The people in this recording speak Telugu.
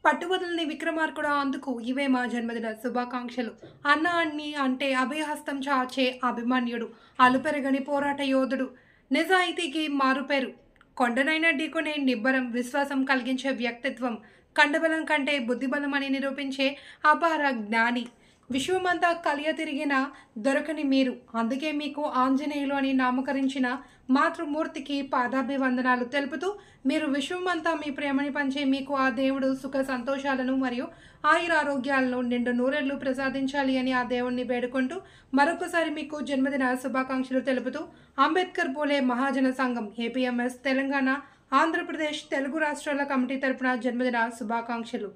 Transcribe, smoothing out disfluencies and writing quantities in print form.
పట్టువదలని విక్రమార్కుడా అందుకు ఇవే మా జన్మదిన శుభాకాంక్షలు. అన్న అన్ని అంటే అభయహస్తం చాచే అభిమన్యుడు, అలుపెరగని పోరాట యోధుడు, నిజాయితీకి మారుపేరు, కొండనైనా ఢీకొనే నిబ్బరం, విశ్వాసం కలిగించే వ్యక్తిత్వం, కండబలం కంటే బుద్ధిబలం అని నిరూపించే అపార జ్ఞాని. విశ్వమంతా కలియ తిరిగిన దొరకని మీరు, అందుకే మీకు ఆంజనేయులు అని నామకరించిన మాతృమూర్తికి పాదాభివందనాలు తెలుపుతూ, మీరు విశ్వమంతా మీ ప్రేమని పంచే మీకు ఆ దేవుడు సుఖ సంతోషాలను మరియు ఆయురారోగ్యాలను నిండు నూరేళ్లు ప్రసాదించాలి అని ఆ దేవుణ్ణి వేడుకుంటూ మరొకసారి మీకు జన్మదిన శుభాకాంక్షలు తెలుపుతూ అంబేద్కర్ పూలే మహాజన సంఘం ఏపీఎంఎస్ తెలంగాణ ఆంధ్రప్రదేశ్ తెలుగు రాష్ట్రాల కమిటీ తరపున జన్మదిన శుభాకాంక్షలు.